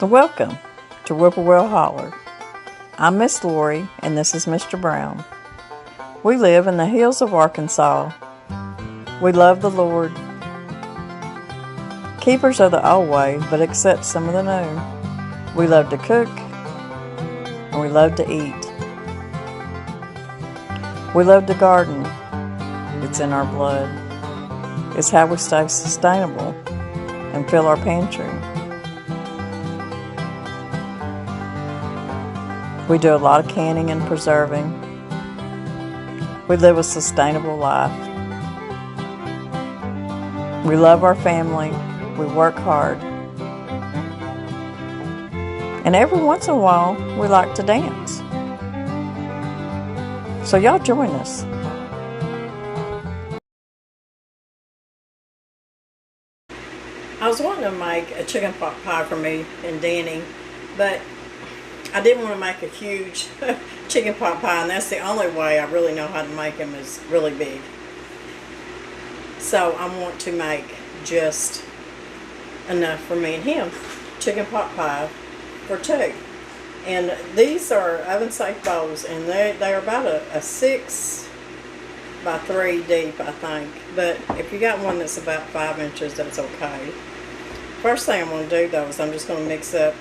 Welcome to Whippoorwill Holler. I'm Miss Lori and this is Mr. Brown. We live in the hills of Arkansas. We love the Lord. Keepers of the old way, but accept some of the new. We love to cook and we love to eat. We love to garden. It's in our blood. It's how we stay sustainable and fill our pantry. We do a lot of canning and preserving. We live a sustainable life. We love our family. We work hard. And every once in a while, we like to dance. So y'all join us. I was wanting to make a chicken pot pie for me and Danny, but I didn't want to make a huge chicken pot pie, and that's the only way I really know how to make them is really big. So I want to make just enough for me and him. Chicken pot pie for two. And these are oven safe bowls, and they're about a 6 by 3 deep, I think. But if you got one that's about 5 inches, that's okay. First thing I'm going to do though is I'm just going to mix up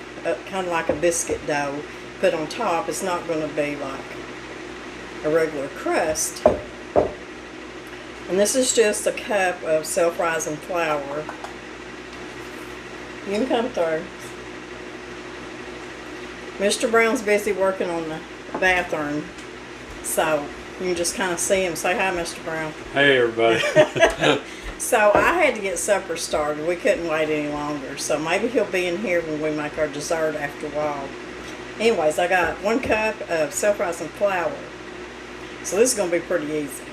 kind of like a biscuit dough, put on top. It's not going to be like a regular crust. And this is just a cup of self-rising flour. You can come through. Mr. Brown's busy working on the bathroom, so you can just kind of see him. Say hi, Mr. Brown. Hey, everybody. So I had to get supper started. We couldn't wait any longer. So maybe he'll be in here when we make our dessert after a while. Anyways, I got 1 cup of self-rising flour. So this is going to be pretty easy.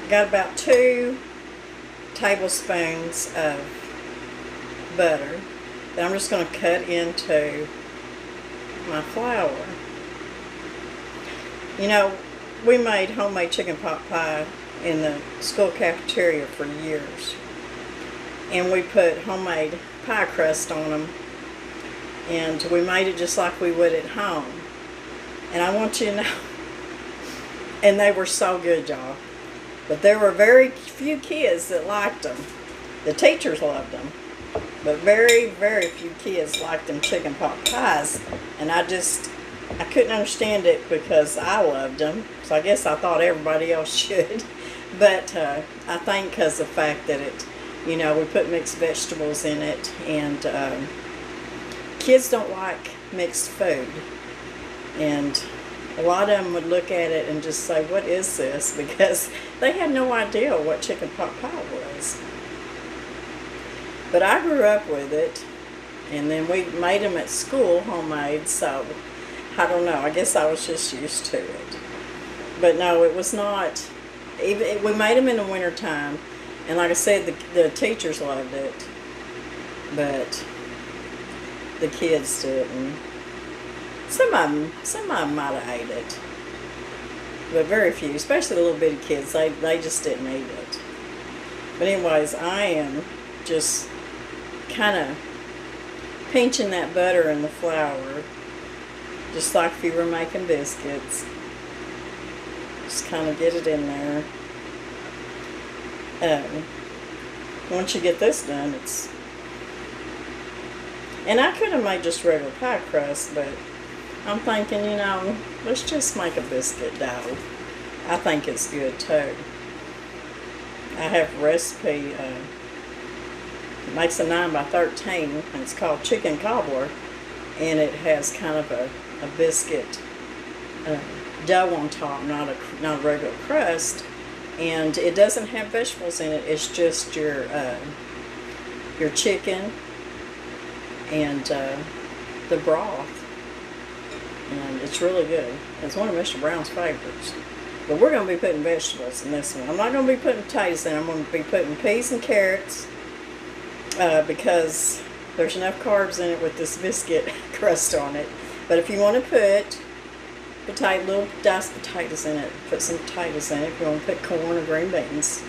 I got about 2 tablespoons of butter that I'm just going to cut into my flour. You know, we made homemade chicken pot pie in the school cafeteria for years, and we put homemade pie crust on them, and we made it just like we would at home. And I want you to know, and they were so good, y'all, but there were very few kids that liked them. The teachers loved them, but very, very few kids liked them chicken pot pies, and I couldn't understand it because I loved them, so I guess I thought everybody else should. But I think because of the fact that we put mixed vegetables in it, and kids don't like mixed food. And a lot of them would look at it and just say, what is this? Because they had no idea what chicken pot pie was. But I grew up with it, and then we made them at school, homemade, so I don't know. I guess I was just used to it. But no, it was not. We made them in the winter time, and like I said, the teachers loved it, but the kids didn't. Some of them might have ate it, but very few, especially the little bitty kids. They just didn't eat it. But anyways, I am just kind of pinching that butter in the flour, just like if you were making biscuits. Just kind of get it in there. Once you get this done, and I could have made just regular pie crust, but I'm thinking, let's just make a biscuit dough. I think it's good too. I have a recipe, it makes a 9 by 13, and it's called chicken cobbler, and it has kind of a biscuit dough on top, not a regular crust, and it doesn't have vegetables in it. It's just your chicken and the broth, and it's really good. It's one of Mr. Brown's favorites. But we're going to be putting vegetables in this one. I'm not going to be putting potatoes in. I'm going to be putting peas and carrots because there's enough carbs in it with this biscuit crust on it. But if you want to put little diced potatoes in it, put some potatoes in it. If you want to put corn or green beans.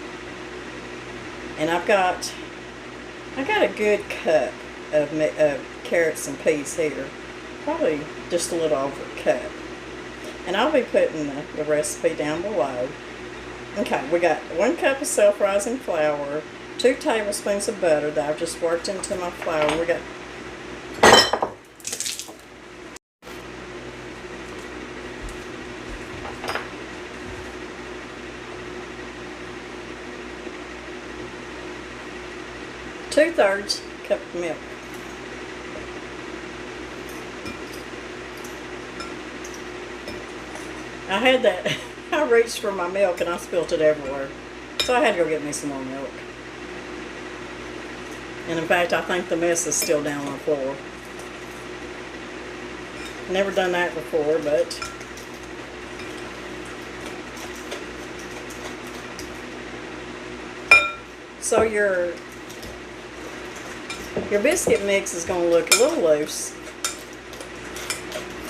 And I've got a good cup of carrots and peas here. Probably just a little over a cup. And I'll be putting the recipe down below. Okay, we got 1 cup of self-rising flour, 2 tablespoons of butter that I've just worked into my flour. We got 2/3 cup of milk. I had that, I reached for my milk and I spilled it everywhere. So I had to go get me some more milk. And in fact, I think the mess is still down on the floor. Never done that before, but so your biscuit mix is going to look a little loose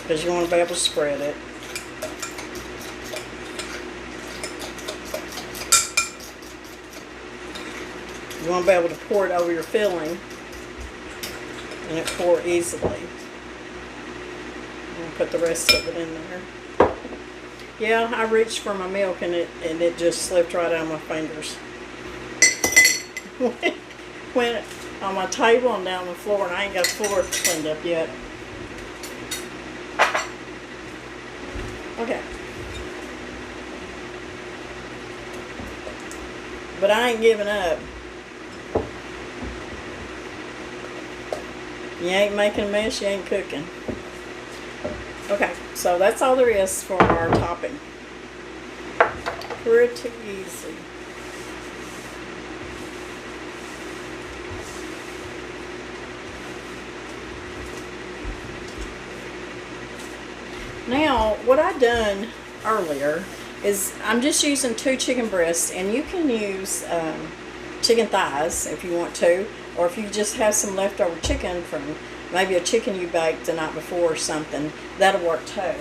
because you want to be able to spread it. You want to be able to pour it over your filling and it pour easily. I'm going to put the rest of it in there. Yeah, I reached for my milk and it just slipped right out of my fingers. Went on my table and down the floor, and I ain't got the floor cleaned up yet. Okay. But I ain't giving up. You ain't making a mess, you ain't cooking. Okay, so that's all there is for our topping. Pretty easy. Now, what I done earlier is I'm just using 2 chicken breasts, and you can use chicken thighs if you want to, or if you just have some leftover chicken from maybe a chicken you baked the night before or something, that'll work too.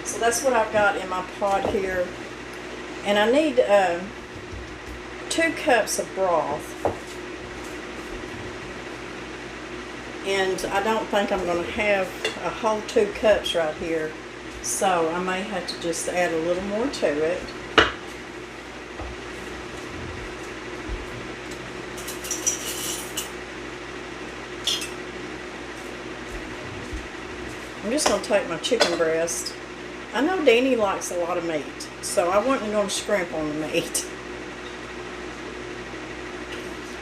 So that's what I've got in my pot here. And I need 2 cups of broth. And I don't think I'm going to have a whole 2 cups right here. So I may have to just add a little more to it. I'm just going to take my chicken breast. I know Danny likes a lot of meat, so I wasn't going to scrimp on the meat.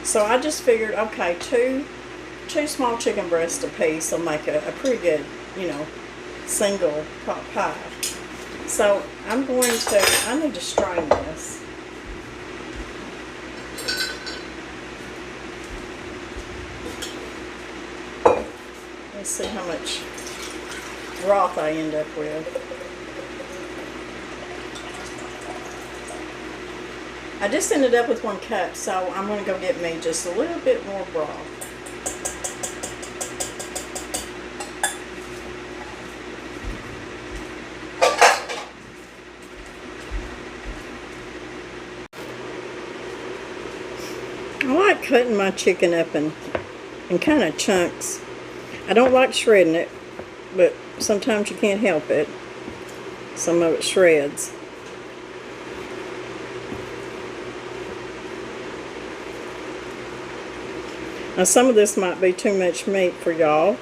So I just figured, okay, two small chicken breasts a piece will make a pretty good, you know, single pot pie. So I need to strain this. Let's see how much broth I end up with. I just ended up with 1 cup, so I'm going to go get me just a little bit more broth. I like cutting my chicken up in kind of chunks. I don't like shredding it, but sometimes you can't help it. Some of it shreds. Now some of this might be too much meat for y'all.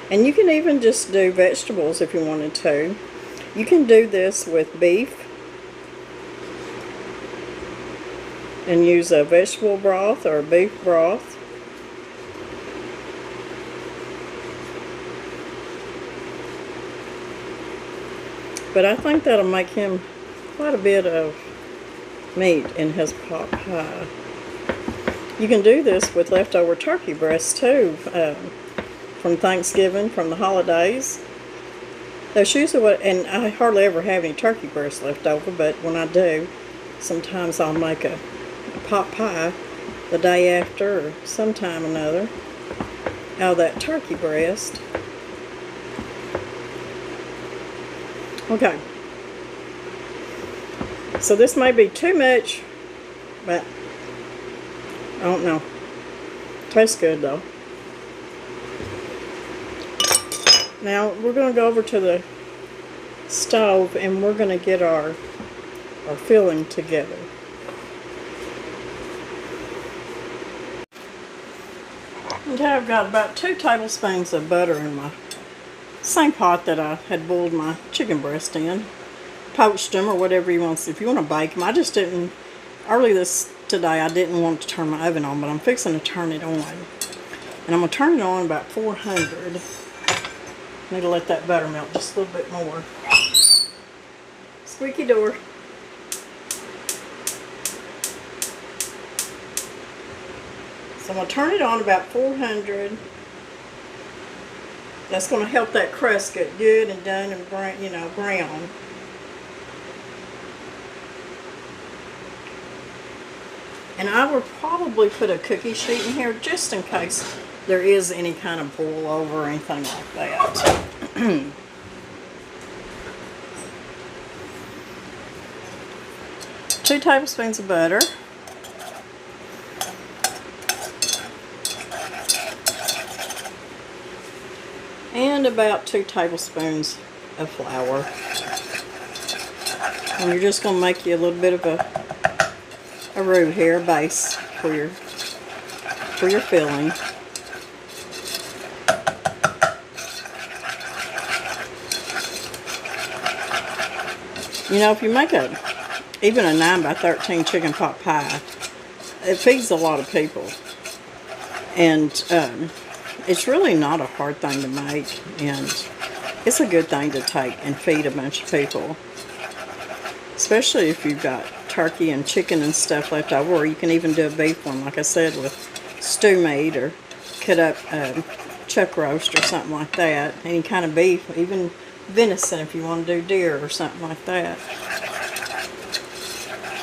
And you can even just do vegetables if you wanted to. You can do this with beef and use a vegetable broth or a beef broth. But I think that'll make him quite a bit of meat in his pot pie. You can do this with leftover turkey breasts too, from Thanksgiving, from the holidays. That's usually what, and I hardly ever have any turkey breasts left over, but when I do, sometimes I'll make a pot pie the day after or sometime or another out of that turkey breast. Okay. So this may be too much, but I don't know. Tastes good though. Now we're going to go over to the stove and we're going to get our filling together. Okay, I've got about 2 tablespoons of butter in my same pot that I had boiled my chicken breast in. Poached them or whatever you want. If you want to bake them, I just didn't, today I didn't want to turn my oven on, but I'm fixing to turn it on. And I'm going to turn it on about 400. Need to let that butter melt just a little bit more. Squeaky door. So I'm going to turn it on about 400. That's going to help that crust get good and done and brown, brown. And I would probably put a cookie sheet in here just in case there is any kind of boil over or anything like that. 2 tablespoons of butter. And about 2 tablespoons of flour. And you're just going to make you a little bit of a roux here, a base for your filling. If you make even a 9 by 13 chicken pot pie, it feeds a lot of people. And it's really not a hard thing to make, and it's a good thing to take and feed a bunch of people. Especially if you've got turkey and chicken and stuff left over, or you can even do a beef one, like I said, with stew meat or cut up chuck roast or something like that. Any kind of beef, even venison if you want to do deer or something like that.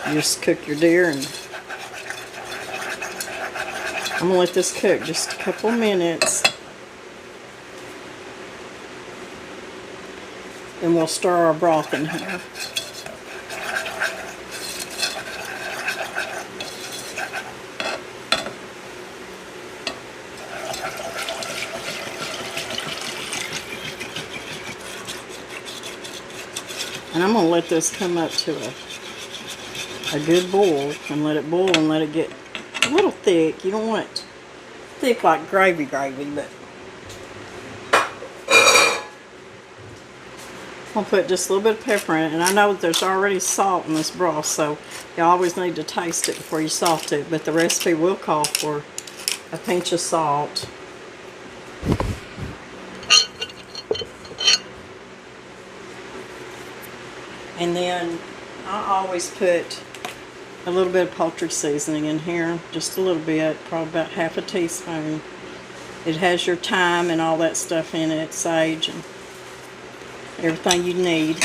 You just cook your deer, and I'm going to let this cook just a couple minutes. Then we'll stir our broth in here. And I'm going to let this come up to a good boil, and let it boil and let it get a little thick. You don't want it thick like gravy, but I'll put just a little bit of pepper in it. And I know that there's already salt in this broth, so you always need to taste it before you salt it, but the recipe will call for a pinch of salt. And then I always put a little bit of poultry seasoning in here, just a little bit, probably about half a teaspoon. It has your thyme and all that stuff in it, sage and everything you need.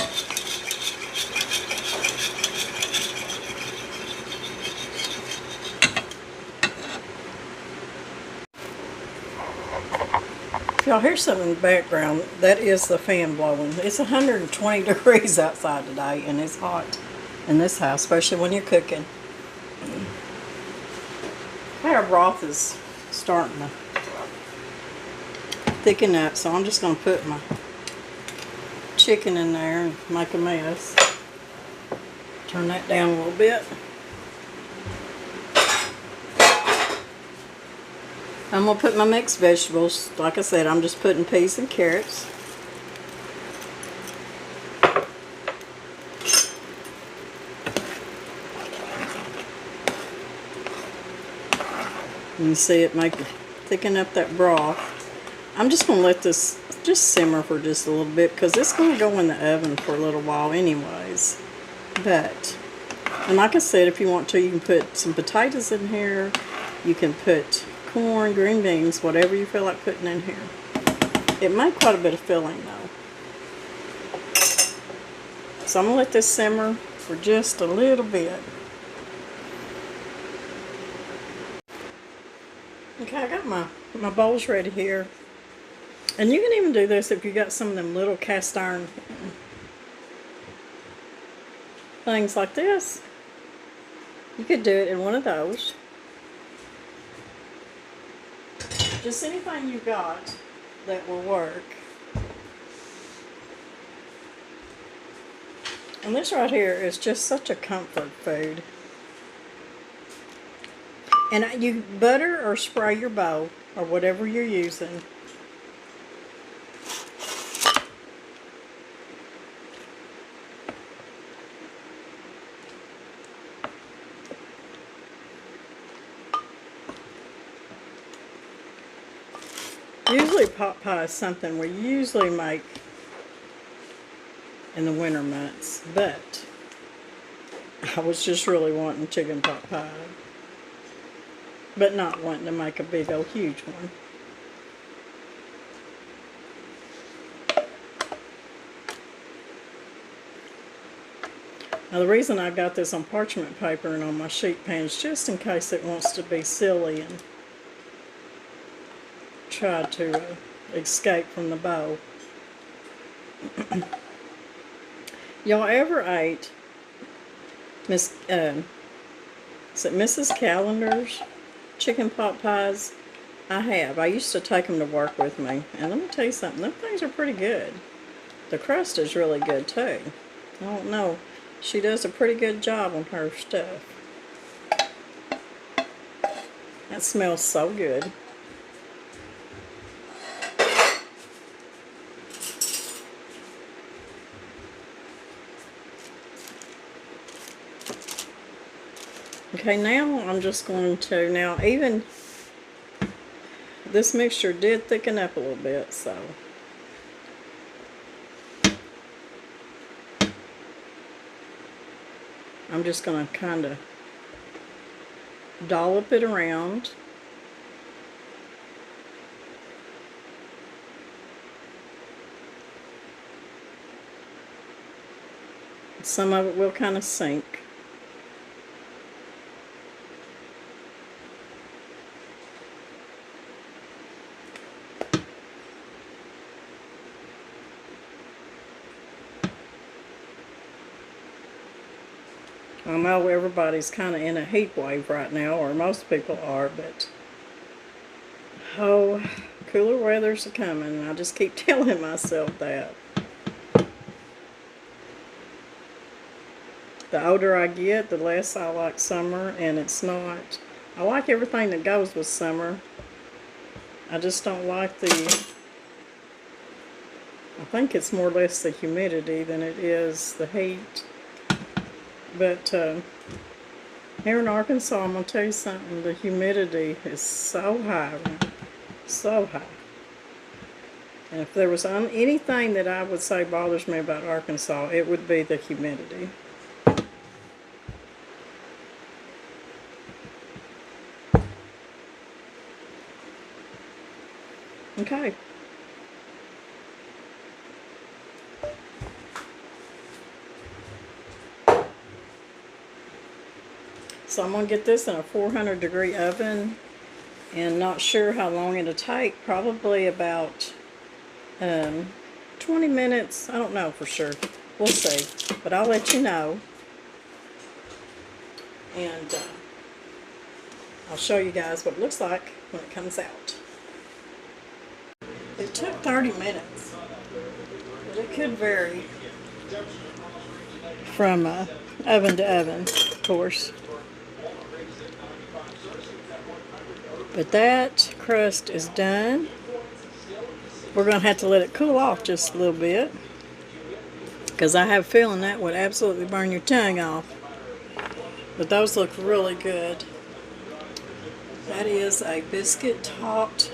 If y'all hear something in the background, that is the fan blowing. It's 120 degrees outside today, and it's hot in this house, especially when you're cooking. Our broth is starting to thicken up, so I'm just going to put my chicken in there and make a mess. Turn that down a little bit. I'm going to put my mixed vegetables. Like I said, I'm just putting peas and carrots. You can see it thicken up that broth. I'm just going to let this just simmer for just a little bit, because it's going to go in the oven for a little while anyways. And like I said, if you want to, you can put some potatoes in here. You can put corn, green beans, whatever you feel like putting in here. It made quite a bit of filling though. So I'm going to let this simmer for just a little bit. Okay, I got my bowls ready here. And you can even do this if you got some of them little cast iron things like this. You could do it in one of those. Just anything you got that will work. And this right here is just such a comfort food. And you butter or spray your bowl or whatever you're using. Usually pot pie is something we usually make in the winter months, but I was just really wanting chicken pot pie, but not wanting to make a big old huge one. Now the reason I got this on parchment paper and on my sheet pan is just in case it wants to be silly and try to escape from the bowl. Y'all ever ate is it Mrs. Calendar's chicken pot pies? I have. I used to take them to work with me, and let me tell you something, them things are pretty good. The crust is really good too. I don't know, she does a pretty good job on her stuff. That smells so good. Okay, now I'm just going to, now even this mixture did thicken up a little bit, so I'm just going to kind of dollop it around. Some of it will kind of sink. I know everybody's kind of in a heat wave right now, or most people are, but oh, cooler weather's coming, and I just keep telling myself that. The older I get, the less I like summer, and it's not. I like everything that goes with summer. I just don't like the, I think it's more or less the humidity than it is the heat. But here in Arkansas, I'm going to tell you something, the humidity is so high, so high. And if there was anything that I would say bothers me about Arkansas, it would be the humidity. Okay. So I'm going to get this in a 400-degree oven, and not sure how long it'll take, probably about 20 minutes. I don't know for sure. We'll see. But I'll let you know. And I'll show you guys what it looks like when it comes out. It took 30 minutes, but it could vary from oven to oven, of course. But that crust is done. We're going to have to let it cool off just a little bit, because I have a feeling that would absolutely burn your tongue off. But those look really good. That is a biscuit topped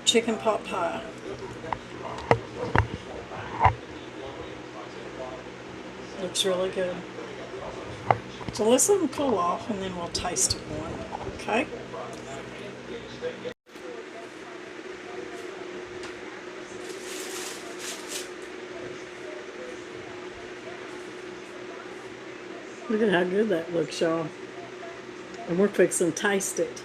chicken pot pie. Looks really good. So let's let them cool off, and then we'll taste it more. Okay? Look at how good that looks, y'all. And we're fixing to taste it.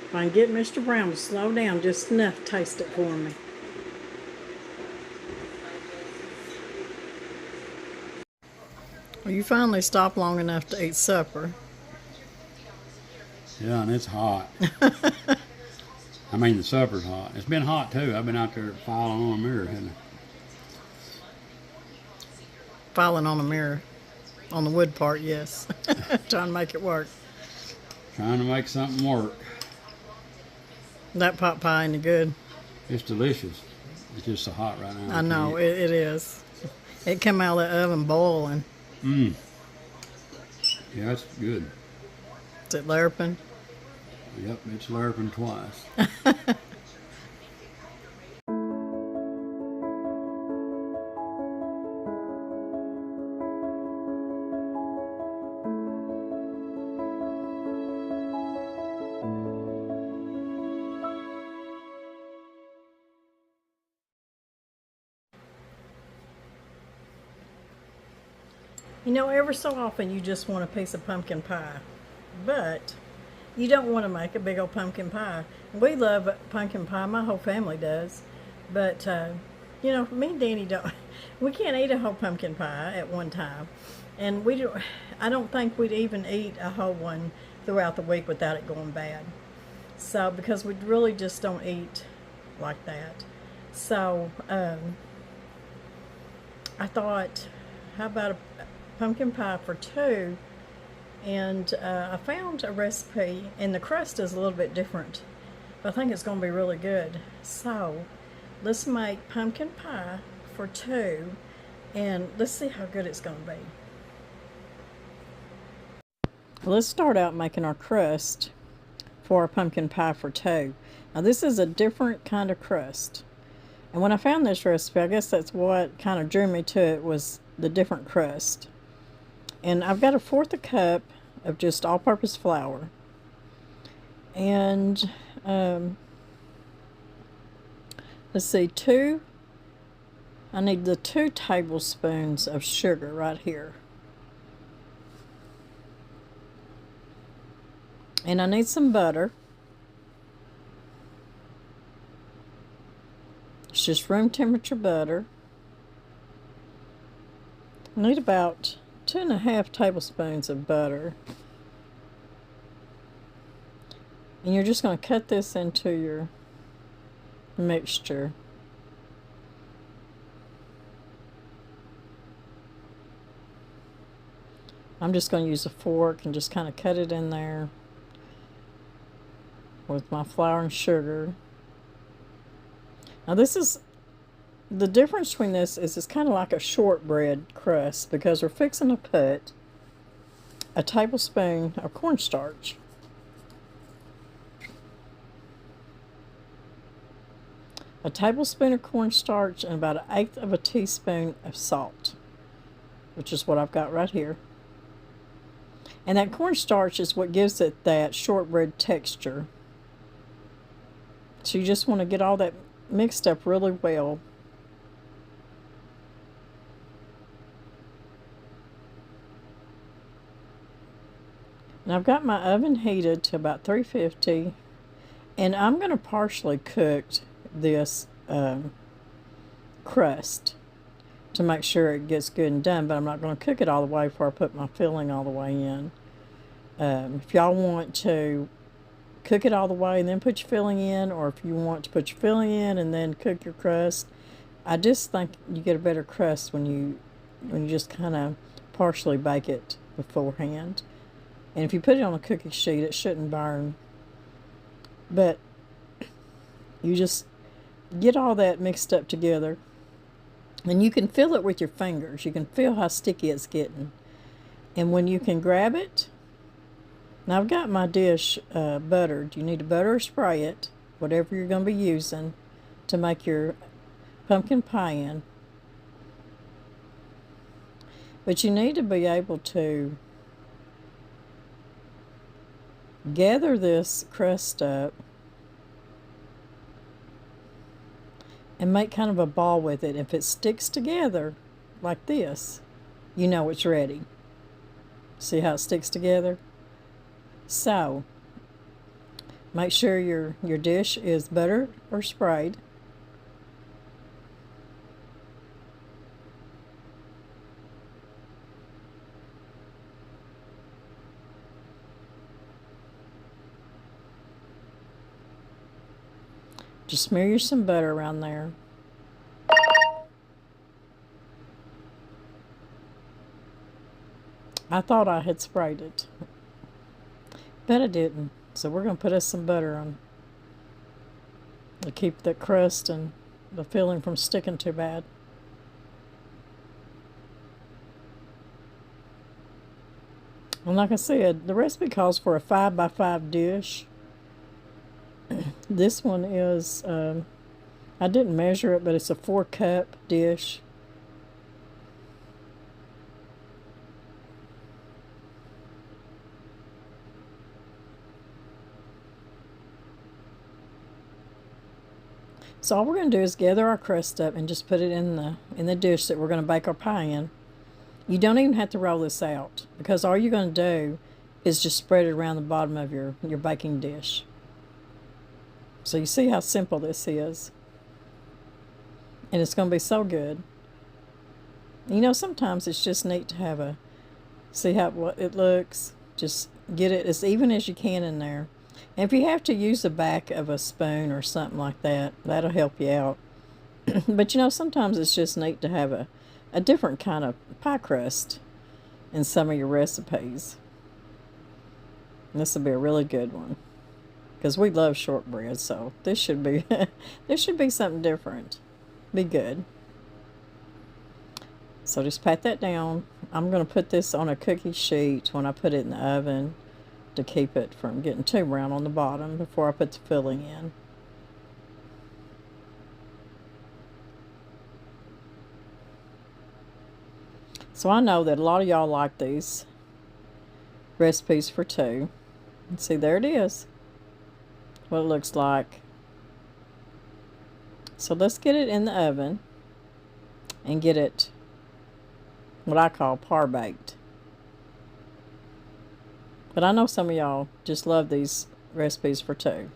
If I can get Mr. Brown to slow down just enough to taste it for me. Well, you finally stopped long enough to eat supper. Yeah, and it's hot. I mean, the supper's hot. It's been hot too. I've been out there filing on a mirror, hadn't Falling on the mirror. On the wood part, yes. Trying to make it work. Trying to make something work. That pot pie ain't good. It's delicious. It's just so hot right now. I know, it is. It came out of the oven boiling. Mmm. Yeah, it's good. Is it larping? Yep, it's larping twice. You know, ever so often you just want a piece of pumpkin pie, but you don't want to make a big old pumpkin pie. We love pumpkin pie, my whole family does, but you know, me and Danny don't. We can't eat a whole pumpkin pie at one time, and I don't think we'd even eat a whole one throughout the week without it going bad. So because we really just don't eat like that. So I thought, how about a pumpkin pie for two? And I found a recipe, and the crust is a little bit different, but I think it's going to be really good. So let's make pumpkin pie for two, and let's see how good it's going to be. Let's start out making our crust for a pumpkin pie for two. Now this is a different kind of crust, and when I found this recipe, I guess that's what kind of drew me to it, was the different crust. And I've got 1/4 cup of just all-purpose flour, and let's see, I need the 2 tablespoons of sugar right here, and I need some butter. It's just room temperature butter. I need about 2.5 tablespoons of butter, and you're just going to cut this into your mixture. I'm just going to use a fork and just kind of cut it in there with my flour and sugar. Now this is the difference between this is it's kind of like a shortbread crust, because we're fixing to put a tablespoon of cornstarch, and about 1/8 of a teaspoon of salt, which is what I've got right here. And that cornstarch is what gives it that shortbread texture. So you just want to get all that mixed up really well. And I've got my oven heated to about 350, and I'm going to partially cook this crust to make sure it gets good and done, but I'm not going to cook it all the way before I put my filling all the way in. If y'all want to cook it all the way and then put your filling in, or if you want to put your filling in and then cook your crust, I just think you get a better crust when you just kind of partially bake it beforehand. And if you put it on a cookie sheet, it shouldn't burn. But you just get all that mixed up together, and you can feel it with your fingers. You can feel how sticky it's getting. And when you can grab it, now I've got my dish buttered. You need to butter or spray it, whatever you're going to be using to make your pumpkin pie in. But you need to be able to gather this crust up and make kind of a ball with it. If it sticks together like this, you know it's ready. See how it sticks together? So make sure your dish is buttered or sprayed. Just smear some butter around there. I thought I had sprayed it, but I didn't. So we're going to put us some butter on to keep the crust and the filling from sticking too bad. And like I said, the recipe calls for a 5 by 5 dish. This one is, I didn't measure it, but it's a 4-cup dish. So all we're going to do is gather our crust up and just put it in the dish that we're going to bake our pie in. You don't even have to roll this out, because all you're going to do is just spread it around the bottom of your baking dish. So you see how simple this is. And it's going to be so good. You know, sometimes it's just neat to have see what it looks. Just get it as even as you can in there. And if you have to use the back of a spoon or something like that, that'll help you out. But you know, sometimes it's just neat to have a different kind of pie crust in some of your recipes. And this will be a really good one, because we love shortbread, so this should be this should be something different. Be good. So just pat that down. I'm going to put this on a cookie sheet when I put it in the oven to keep it from getting too brown on the bottom before I put the filling in. So I know that a lot of y'all like these recipes for 2. And see, there it is. What it looks like. So let's get it in the oven and get it what I call par baked. But I know some of y'all just love these recipes for 2.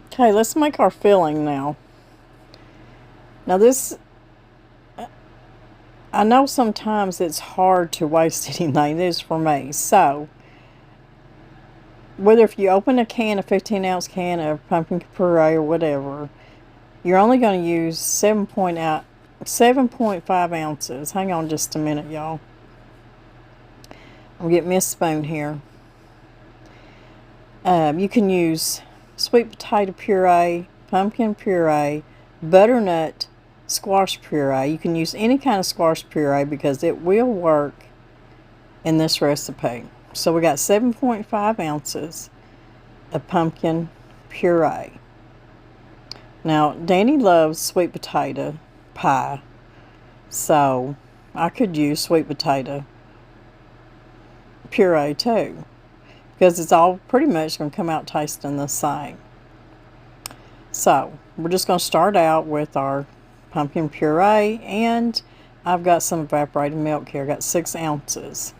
Okay, let's make our filling now. Now this, I know sometimes it's hard to waste anything. It is for me. So, whether if you open a can, a 15-ounce can of pumpkin puree or whatever, you're only going to use 7.5 ounces. Hang on just a minute, y'all. I'll get me a spoon here. You can use sweet potato puree, pumpkin puree, butternut squash puree. You can use any kind of squash puree because it will work in this recipe. So we got 7.5 ounces of pumpkin puree. Now, Danny loves sweet potato pie, so I could use sweet potato puree too, because it's all pretty much going to come out tasting the same. So we're just going to start out with our pumpkin puree, and I've got some evaporated milk here. I got 6 ounces,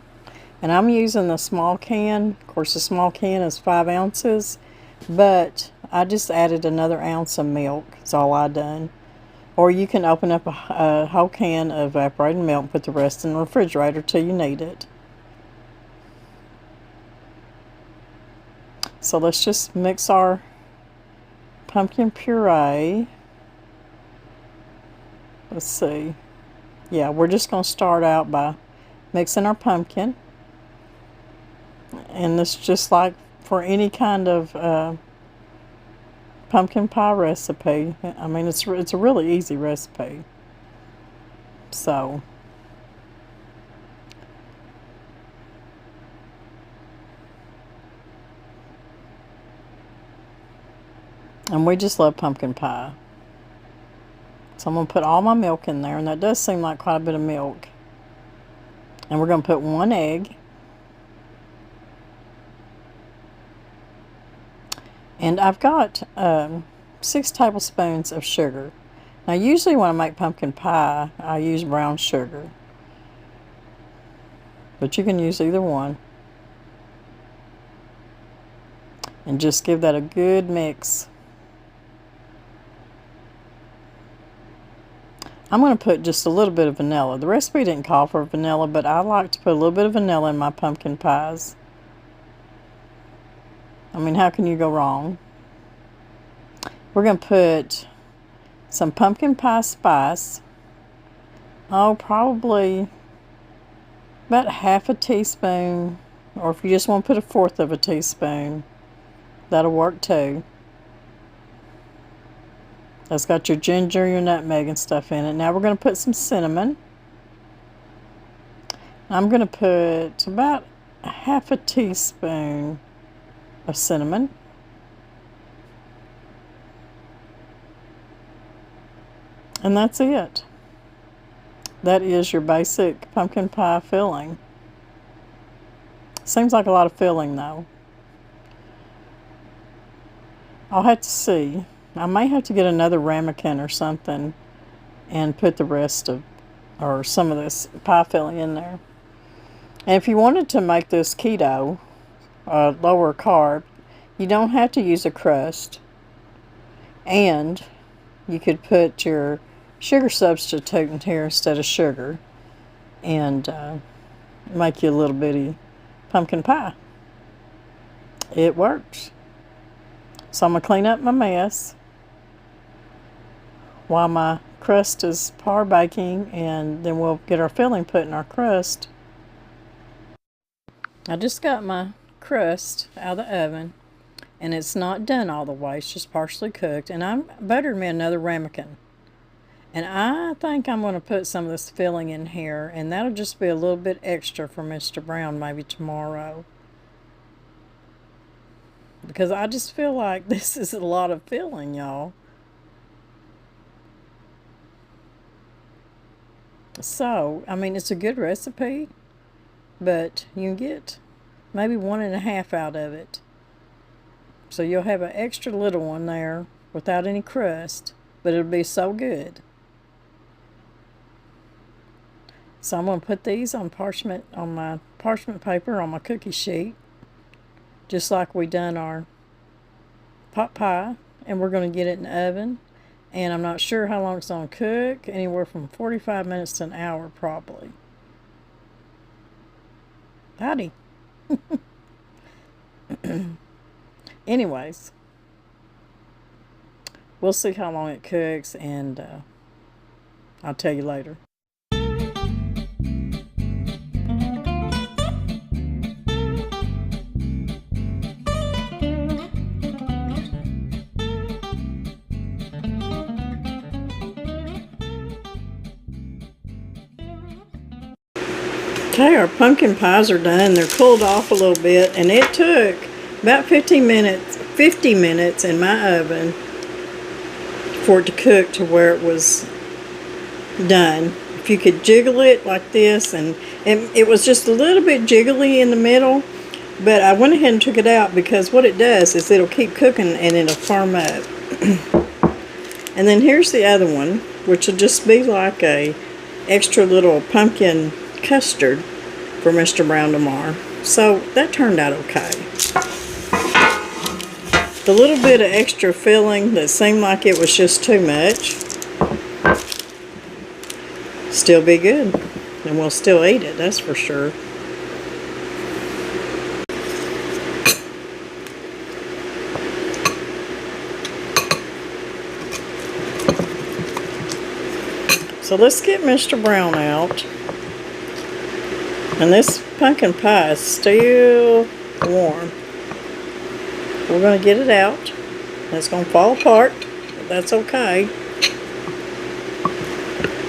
and I'm using the small can. Of course, the small can is 5 ounces, but I just added another ounce of milk. That's all I done. Or you can open up a whole can of evaporated milk and put the rest in the refrigerator till you need it. So let's just mix our pumpkin puree. Let's see. Yeah, we're just going to start out by mixing our pumpkin. And this is just like for any kind of pumpkin pie recipe. I mean, it's a really easy recipe. So and we just love pumpkin pie. So I'm going to put all my milk in there, and that does seem like quite a bit of milk. And we're going to put 1 egg. And I've got 6 tablespoons of sugar. Now usually when I make pumpkin pie, I use brown sugar. But you can use either one. And just give that a good mix. I'm going to put just a little bit of vanilla. The recipe didn't call for vanilla, but I like to put a little bit of vanilla in my pumpkin pies. I mean, how can you go wrong? We're going to put some pumpkin pie spice. oh, probably about half a teaspoon, or if you just want to put a fourth of a teaspoon, that'll work too. That's got your ginger, your nutmeg, and stuff in it. Now we're going to put some cinnamon. I'm going to put about half a teaspoon of cinnamon. And that's it. That is your basic pumpkin pie filling. Seems like a lot of filling though. I'll have to see. I may have to get another ramekin or something and put the rest of, or some of this pie filling in there. And if you wanted to make this keto, lower carb, you don't have to use a crust. And you could put your sugar substitute in here instead of sugar and make you a little bitty pumpkin pie. It works. So I'm going to clean up my mess while my crust is par baking, and then we'll get our filling put in our crust. I just got my crust out of the oven, and it's not done all the way, it's just partially cooked, and I buttered me another ramekin. And I think I'm going to put some of this filling in here, and that'll just be a little bit extra for Mr. Brown maybe tomorrow. Because I just feel like this is a lot of filling, y'all. So, I mean, it's a good recipe, but you can get maybe 1.5 out of it. So you'll have an extra little one there without any crust, but it'll be so good. So I'm going to put these on parchment, on my parchment paper on my cookie sheet, just like we done our pot pie, and we're going to get it in the oven. And I'm not sure how long it's going to cook, anywhere from 45 minutes to an hour probably. Howdy. Anyways, we'll see how long it cooks, and I'll tell you later. Okay, our pumpkin pies are done. They're cooled off a little bit, and it took about 50 minutes in my oven for it to cook to where it was done. If you could jiggle it like this, and it was just a little bit jiggly in the middle, but I went ahead and took it out because what it does is it'll keep cooking and it'll firm up. And then here's the other one, which will just be like a extra little pumpkin custard for Mr. Brown tomorrow. So that turned out okay. The little bit of extra filling that seemed like it was just too much, still be good, and we'll still eat it, that's for sure. So let's get Mr. Brown out. And this pumpkin pie is still warm. We're going to get it out. It's going to fall apart, but that's okay.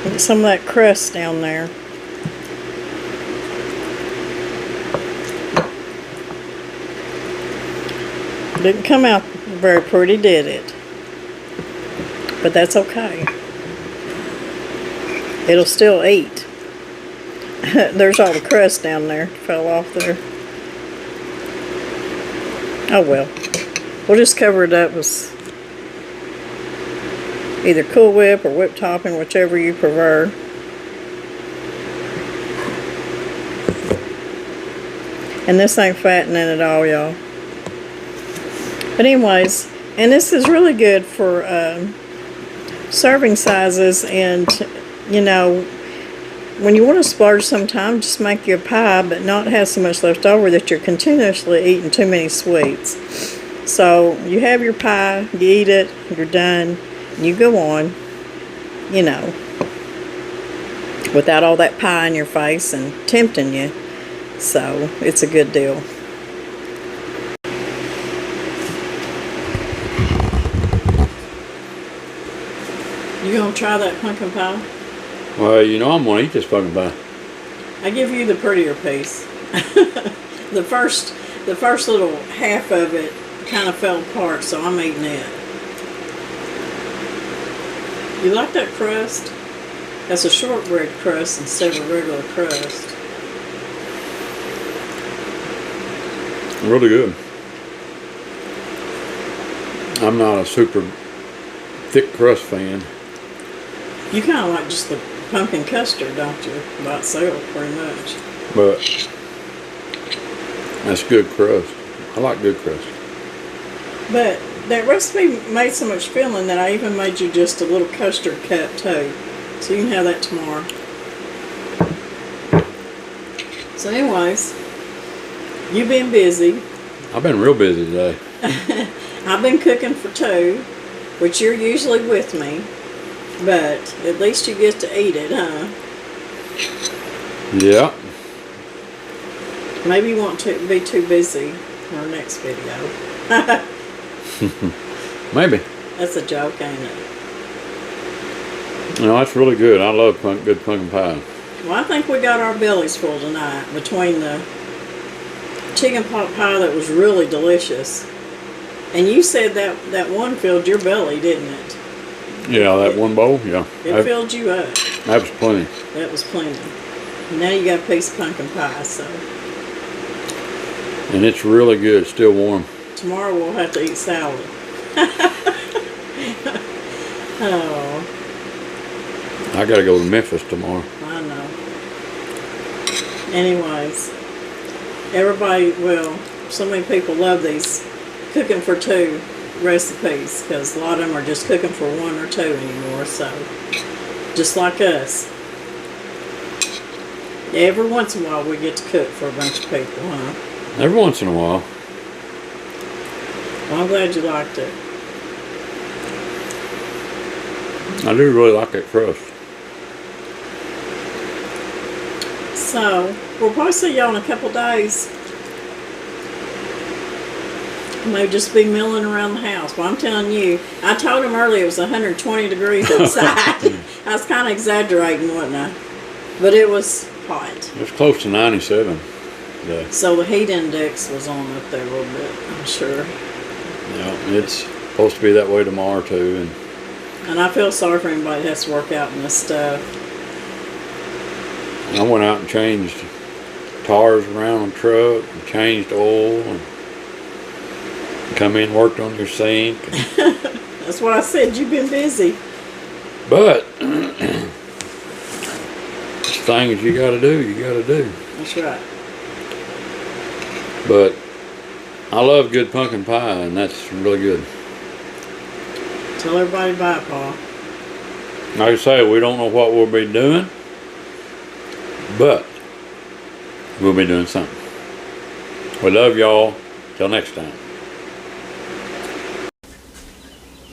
Get some of that crust down there. Didn't come out very pretty, did it? But that's okay. It'll still eat. There's all the crust down there. Fell off there. Oh well. We'll just cover it up with either Cool Whip or whip topping, whichever you prefer. And this ain't fattening at all, y'all. But anyways, and this is really good for serving sizes, and you know, when you want to splurge sometime, just make your pie, but not have so much left over that you're continuously eating too many sweets. So you have your pie, you eat it, you're done, and you go on, you know. without all that pie in your face and tempting you. So it's a good deal. You gonna try that pumpkin pie? Well, you know I'm gonna eat this pumpkin pie. I give you the prettier piece. the first little half of it kind of fell apart, so I'm eating it. You like that crust? That's a shortbread crust instead of a regular crust. Really good. I'm not a super thick crust fan. You kind of like just the pumpkin custard, don't you? By itself, pretty much. But that's good crust. I like good crust. But that recipe made so much filling that I even made you just a little custard cup too. So you can have that tomorrow. So anyways, you've been busy. I've been real busy today. I've been cooking for two, which you're usually with me. But at least you get to eat it, huh? Yeah. Maybe you won't be too busy for our next video. Maybe. That's a joke, ain't it? No, that's really good. I love good pumpkin pie. Well, I think we got our bellies full tonight between the chicken pot pie that was really delicious. And you said that one filled your belly, didn't it? Yeah, that one bowl, yeah. It filled you up. That was plenty. That was plenty. Now you got a piece of pumpkin pie, so. And it's really good, still warm. Tomorrow we'll have to eat salad. Oh. I gotta go to Memphis tomorrow. I know. Anyways, everybody, well, so many people love these cooking for two recipes because a lot of them are just cooking for one or two anymore, so just like us. Every once in a while we get to cook for a bunch of people, huh? Every once in a while. Well, I'm glad you liked it. I do really like that crust. So, we'll probably see y'all in a couple days. May just be milling around the house. Well, I'm telling you, I told him earlier it was 120 degrees outside. I was kind of exaggerating, wasn't I? But it was hot. It was close to 97 today. So the heat index was on up there a little bit, I'm sure. Yeah, it's supposed to be that way tomorrow too. And I feel sorry for anybody that has to work out in this stuff. I went out and changed tires around on the truck and changed oil and come in and worked on your sink. That's what I said, you've been busy. But things you gotta do, you gotta do. That's right. But I love good pumpkin pie, and that's really good. Tell everybody bye, Paul. Like I say, we don't know what we'll be doing, but we'll be doing something. We love y'all. Till next time.